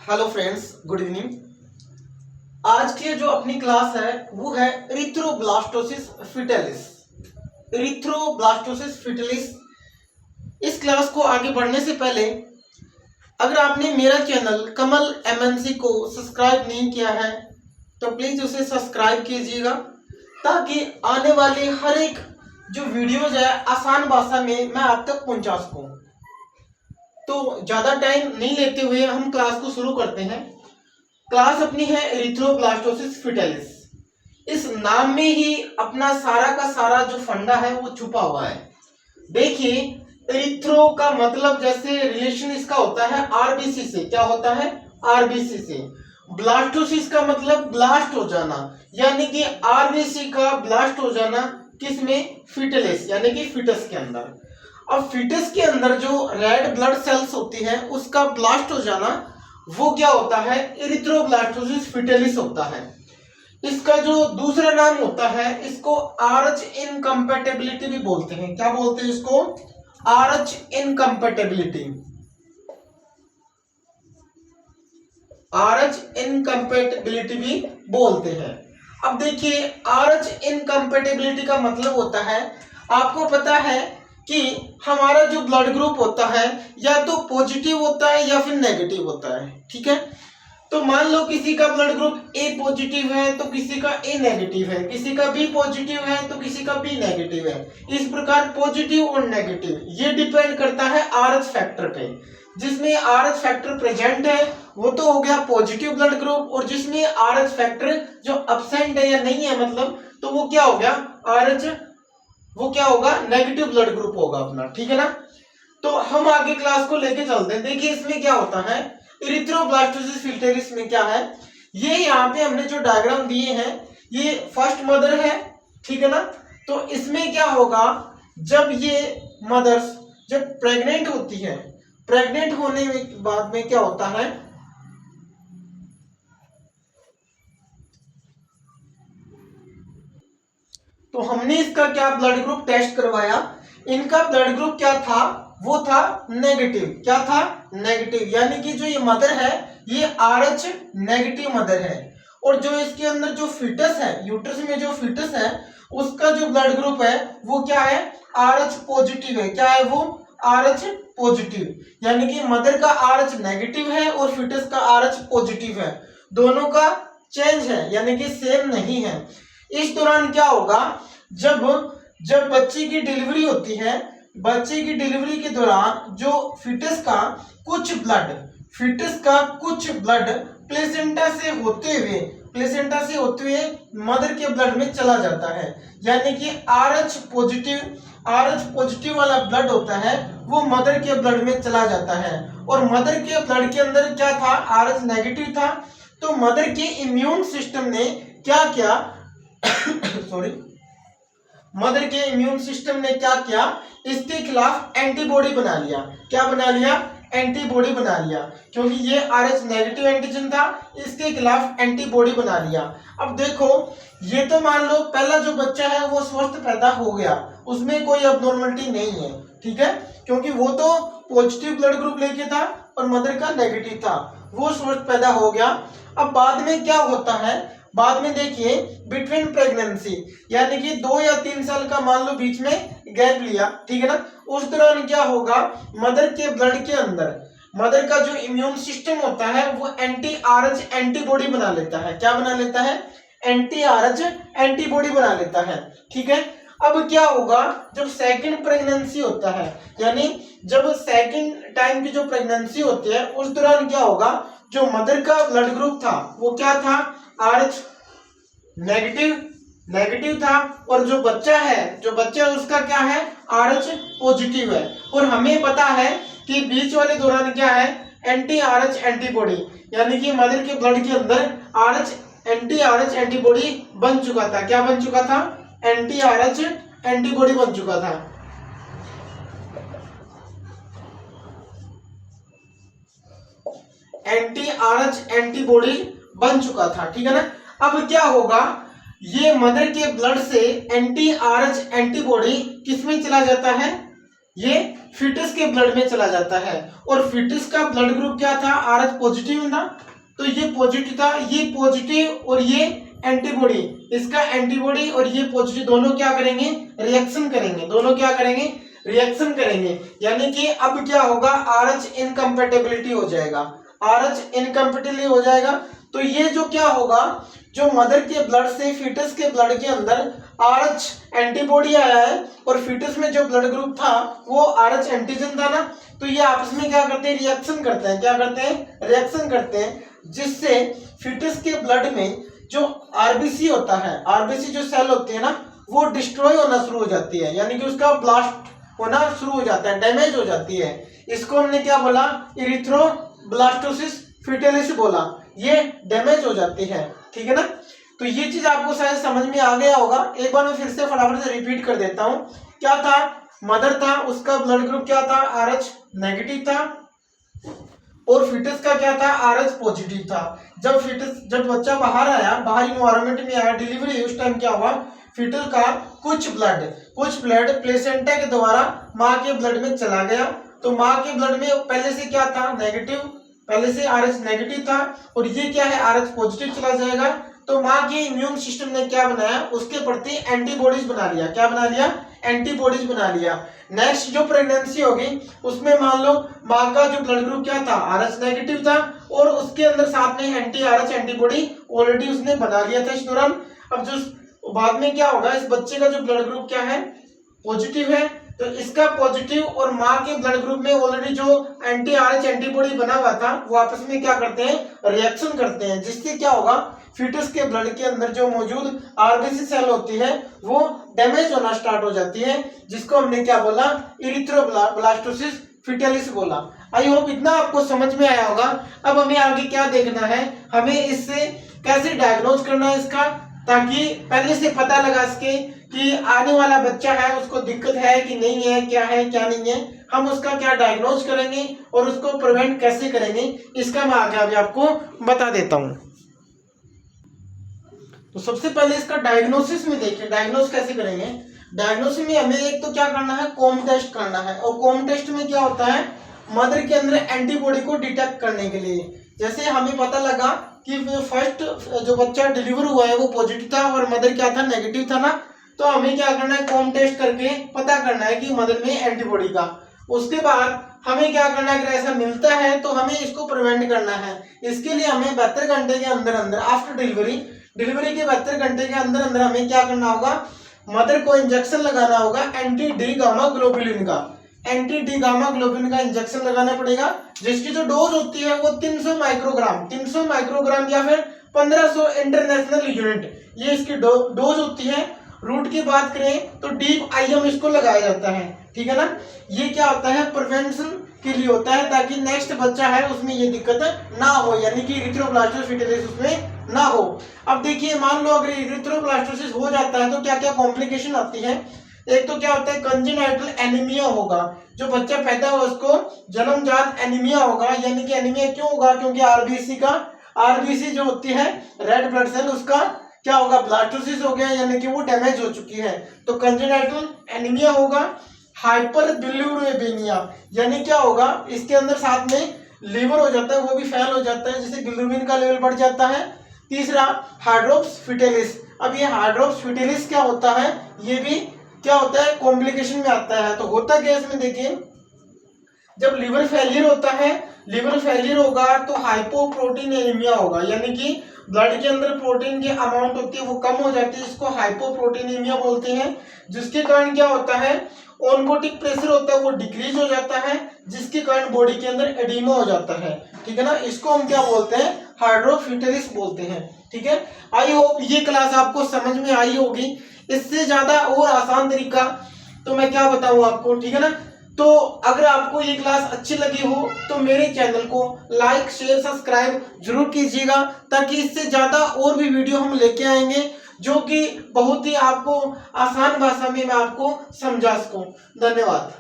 Hello friends, good evening. आज की जो अपनी क्लास है वो है इरिथ्रोब्लास्टोसिस फिटेलिस। Erythroblastosis fetalis. इस क्लास को आगे बढ़ने से पहले अगर आपने मेरा चैनल कमल एमएनसी को सब्सक्राइब नहीं किया है तो प्लीज उसे सब्सक्राइब कीजिएगा, ताकि आने वाले हर एक जो वीडियोज है आसान भाषा में मैं आप तक पहुंचा सकूं। तो ज्यादा टाइम नहीं लेते हुए हम क्लास को शुरू करते हैं। क्लास अपनी है इरिथ्रोब्लास्टोसिस फिटेलिस। इस नाम में ही अपना सारा का सारा जो फंडा है वो छुपा हुआ है। देखिए, इरिथ्रो का मतलब जैसे रिलेशन इसका होता है आरबीसी से। क्या होता है? आरबीसी से। ब्लास्टोसिस का मतलब ब्लास्ट हो जाना, यानी कि आरबीसी का ब्लास्ट हो जाना किसमें? फिटेलिस, यानी कि फिटस के अंदर। अब फिटस के अंदर जो रेड ब्लड सेल्स होती हैं उसका ब्लास्ट हो जाना वो क्या होता है? इरिथ्रोब्लास्टोसिस फिटेलिस होता है। इसका जो दूसरा नाम होता है इसको आरएच इनकम्पैटिबिलिटी भी बोलते हैं। क्या बोलते हैं इसको? RH incompatibility. आरएच इनकम्पैटिबिलिटी भी बोलते हैं। अब देखिए, आरएच इनकम्पैटिबिलिटी का मतलब होता है, आपको पता है कि हमारा जो ब्लड ग्रुप होता है या तो पॉजिटिव होता है या फिर नेगेटिव होता है। ठीक है, तो मान लो किसी का ब्लड ग्रुप ए पॉजिटिव है तो किसी का ए नेगेटिव है, किसी का बी पॉजिटिव है तो किसी का बी नेगेटिव है। इस प्रकार पॉजिटिव और नेगेटिव ये डिपेंड करता है आरएच फैक्टर पे। जिसमें आरएच फैक्टर प्रेजेंट है वो तो हो गया पॉजिटिव ब्लड ग्रुप, और जिसमें आरएच फैक्टर जो अब्सेंट है या नहीं है मतलब, तो वो क्या हो गया? आरएच वो क्या होगा? नेगेटिव ब्लड ग्रुप होगा अपना। ठीक है ना? तो हम आगे क्लास को लेके चलते हैं। देखिए इसमें क्या होता है, इरिथ्रोब्लास्टोसिस फिटेलिस में क्या है, ये यहाँ पे हमने जो डायग्राम दिए हैं ये फर्स्ट मदर है। ठीक है ना? तो इसमें क्या होगा, जब ये मदर्स जब प्रेग्नेंट होती है, प्रेग्नेंट होने के बाद में क्या होता है, तो हमने इसका क्या ब्लड ग्रुप टेस्ट करवाया। इनका ब्लड ग्रुप क्या था? वो था नेगेटिव। क्या था? नेगेटिव। यानी कि जो ये मदर है ये आरएच नेगेटिव मदर है, और जो इसके अंदर जो फीटस है, यूट्रस में जो फीटस है उसका जो ब्लड ग्रुप है वो क्या है? आरएच पॉजिटिव है। क्या है वो? RH positive. यानी कि मदर का आरएच नेगेटिव है और फीटस का आरएच पॉजिटिव है। दोनों का चेंज है, यानी कि सेम नहीं है। इस दौरान क्या होगा, जब जब बच्चे की डिलीवरी होती है, बच्चे की डिलीवरी के दौरान जो फीटस का कुछ ब्लड प्लेसेंटा से होते हुए मदर के ब्लड में चला जाता है। यानी कि आरएच पॉजिटिव वाला ब्लड होता है वो मदर के ब्लड में चला जाता है, और मदर के ब्लड के अंदर क्या था? आरएच नेगेटिव था। तो मदर के इम्यून सिस्टम ने क्या किया सॉरी मदर के इम्यून सिस्टम ने क्या किया? इसके खिलाफ एंटीबॉडी बना लिया। क्या बना लिया? एंटीबॉडी बना लिया, क्योंकि ये आरएच नेगेटिव एंटीजन था, इसके खिलाफ एंटीबॉडी बना लिया। अब देखो, ये तो मान लो पहला जो बच्चा है वो स्वस्थ पैदा हो गया, उसमें कोई अबनॉर्मलिटी नहीं है। ठीक है, क्योंकि वो तो पॉजिटिव ब्लड ग्रुप लेके था और मदर का नेगेटिव था, वो स्वस्थ पैदा हो गया। अब बाद में क्या होता है, बाद में देखिए बिटवीन प्रेगनेंसी, यानी कि 2 या 3 साल का मान लो बीच में गैप लिया। ठीक है ना? उस दौरान क्या होगा, मदर के ब्लड के अंदर मदर का जो इम्यून सिस्टम होता है वो एंटी आरएच एंटीबॉडी बना लेता है। क्या बना लेता है? एंटी आरएच एंटीबॉडी बना लेता है। ठीक है, अब क्या होगा, जब सेकंड प्रेगनेंसी होता है, यानी जब सेकंड टाइम की जो प्रेगनेंसी होती है उस दौरान क्या होगा, जो मदर का ब्लड ग्रुप था वो क्या था? आरएच नेगेटिव था, और जो बच्चा है उसका क्या है? आरएच पॉजिटिव है। और हमें पता है कि बीच वाले दौरान क्या है? एंटी आरएच एंटीबॉडी, यानी कि मदर के ब्लड के अंदर एंटी आरएच एंटीबॉडी बन चुका था। क्या बन चुका था? एंटी आरएच एंटीबॉडी बन चुका था। एंटी आरएच एंटीबॉडी बन चुका था। ठीक है ना? अब क्या होगा, ये मदर के ब्लड से एंटी आरएच एंटीबॉडी किसमें चला जाता है? ये फीटस के ब्लड में चला जाता है। और फीटस का ब्लड ग्रुप क्या था, RH पॉजिटिव था, तो ये पॉजिटिव था, ये पॉजिटिव और ये एंटीबॉडी, इसका एंटीबॉडी और ये पॉजिटिव दोनों क्या करेंगे, रिएक्शन करेंगे, दोनों क्या करेंगे, रिएक्शन करेंगे। यानी कि अब क्या होगा, RH इनकम्पेटेबिलिटी हो जाएगा, RH इनकम्पेटिबिलिटी हो जाएगा। तो ये जो क्या होगा, जो मदर के ब्लड से फीटस के ब्लड के अंदर RH एंटीबॉडी आया है और फीटस में जो ब्लड ग्रुप था वो RH एंटीजन था ना, तो ये आपस में क्या करते हैं, रिएक्शन करते हैं, क्या करते हैं, रिएक्शन करते हैं, जिससे फीटस के ब्लड में जो RBC होता है, RBC जो सेल होती है ना, वो डिस्ट्रॉय होना शुरू हो जाती है, यानी कि उसका ब्लास्ट होना शुरू हो जाता है, डैमेज हो जाती है। इसको हमने क्या बोला, इरिथ्रोब्लास्टोसिस फीटलिस बोला, ये डैमेज हो जाती है, ठीक है ना। तो ये चीज आपको शायद समझ में आ गया होगा। एक बार मैं फिर से फटाफट से रिपीट कर देता हूँ। क्या था, मदर था, उसका ब्लड ग्रुप क्या था, RH नेगेटिव था, और फीटस का क्या था, RH पॉजिटिव था। जब बच्चा बाहर आया, बाहर इन्वायरमेंट में आया, डिलीवरी, उस टाइम क्या हुआ, फीटल का कुछ ब्लड प्लेसेंटा के द्वारा माँ के ब्लड में चला गया। तो माँ के ब्लड में पहले से क्या था, नेगेटिव, पहले से RH नेगेटिव था, और ये क्या है, RH पॉजिटिव चला जाएगा। तो माँ के इम्यून सिस्टम ने क्या बनाया, उसके प्रति एंटीबॉडीज बना लिया, क्या बना लिया, एंटीबॉडीज बना लिया। नेक्स्ट जो प्रेगनेंसी होगी उसमें मान लो माँ का जो ब्लड ग्रुप क्या था, RH नेगेटिव था, और उसके अंदर साथ में RH एंटीबॉडी ऑलरेडी उसने बना लिया था इस दौरान। अब जो बाद में क्या होगा, इस बच्चे का जो ब्लड ग्रुप क्या है, पॉजिटिव है, तो इसका पॉजिटिव और माँ के ब्लड ग्रुप में ऑलरेडी जो RH एंटीबॉडी बना हुआ था वो आपस में क्या करते हैं, रिएक्शन करते हैं, जिससे क्या होगा, फीटस के ब्लड के अंदर जो मौजूद RBC सेल होती है वो डैमेज होना स्टार्ट हो जाती है, जिसको हमने क्या बोला, इरिथ्रोब्लास्टोसिस फीटलिस बोला। आई होप इतना आपको समझ में आया होगा। अब हमें आगे क्या देखना है, हमें इससे कैसे डायग्नोज करना है इसका, ताकि पहले से पता लगा सके कि आने वाला बच्चा है उसको दिक्कत है कि नहीं है, क्या है क्या नहीं है, हम उसका क्या डायग्नोज करेंगे और उसको प्रिवेंट कैसे करेंगे, इसका मैं आगे अभी आपको बता देता हूँ। तो सबसे पहले इसका डायग्नोसिस में देखिए, डायग्नोस कैसे करेंगे। डायग्नोसिस में हमें एक तो क्या करना है, कॉम टेस्ट करना है, और कॉम टेस्ट में क्या होता है, मदर के अंदर एंटीबॉडी को डिटेक्ट करने के लिए। जैसे हमें पता लगा कि फर्स्ट जो बच्चा डिलीवर हुआ है वो पॉजिटिव था और मदर क्या था, नेगेटिव था ना, तो हमें क्या करना है, कॉम टेस्ट करके पता करना है कि मदर में एंटीबॉडी का। उसके बाद हमें क्या करना है, अगर ऐसा मिलता है तो हमें इसको प्रिवेंट करना है। इसके लिए हमें 72 घंटे के अंदर अंदर आफ्टर डिलीवरी के 72 घंटे के अंदर अंदर हमें क्या करना होगा, मदर को इंजेक्शन लगाना होगा एंटी डी गामा ग्लोबुलिन का, एंटी डी गामा ग्लोबुलिन का इंजेक्शन लगाना पड़ेगा, जिसकी जो डोज होती है वो 300 माइक्रोग्राम या फिर 1500 इंटरनेशनल यूनिट, ये इसकी डोज होती है। रूट की बात करें तो डीप IM इसको लगाया जाता है, ठीक है ना। ये क्या होता है, प्रिवेंशन के लिए होता है, ताकि नेक्स्ट बच्चा है उसमें ये दिक्कत ना हो, यानी कि इरिथ्रोब्लास्टोसिस फीटलिस उसमें ना हो। अब देखिए, मान लो अगर इरिथ्रोब्लास्टोसिस हो जाता है तो क्या क्या कॉम्प्लिकेशन आती है। एक तो क्या होता है, कंजेनाइटल एनीमिया होगा, जो बच्चा पैदा हुआ उसको जन्मजात एनीमिया होगा। यानी कि एनीमिया क्यों होगा, क्योंकि आरबीसी जो होती है रेड ब्लड सेल, उसका क्या होगा, ब्लास्टोसिस हो गया, यानी कि वो डैमेज हो चुकी है, तो कंजेनाइटल एनीमिया होगा। हाइपर बिलिरुबिनिया, यानी क्या होगा, इसके अंदर साथ में लीवर हो जाता है, वो भी फेल हो जाता है, जिससे बिलिरुबिन का लेवल बढ़ जाता है। तीसरा हाइड्रोप्स फिटेलिस। अब ये हाइड्रोप्स फिटेलिस क्या होता है, ये भी क्या होता है, कॉम्प्लिकेशन में आता है। तो होता क्या इसमें देखिए, जब लीवर फेलियर होता है, लीवर फेलियर होगा तो हाइपोप्रोटीन एनीमिया होगा, यानी कि ब्लड के अंदर प्रोटीन की अमाउंट होती है वो कम हो जाती है, इसको हाइपोप्रोटीनेमिया बोलते हैं। जिसके कारण क्या होता है, ऑनकोटिक प्रेशर होता है वो डिक्रीज हो जाता है, जिसके कारण बॉडी के अंदर एडिमा हो जाता है, ठीक है ना। इसको हम क्या बोलते हैं, हाइड्रोफिटेलिस बोलते हैं, ठीक है। आई होप ये क्लास आपको समझ में आई होगी। इससे ज्यादा और आसान तरीका तो मैं क्या बताऊं आपको, ठीक है ना। तो अगर आपको ये क्लास अच्छी लगी हो तो मेरे चैनल को लाइक शेयर सब्सक्राइब जरूर कीजिएगा, ताकि इससे ज्यादा और भी वीडियो हम लेके आएंगे जो कि बहुत ही आपको आसान भाषा में मैं आपको समझा सकूं। धन्यवाद।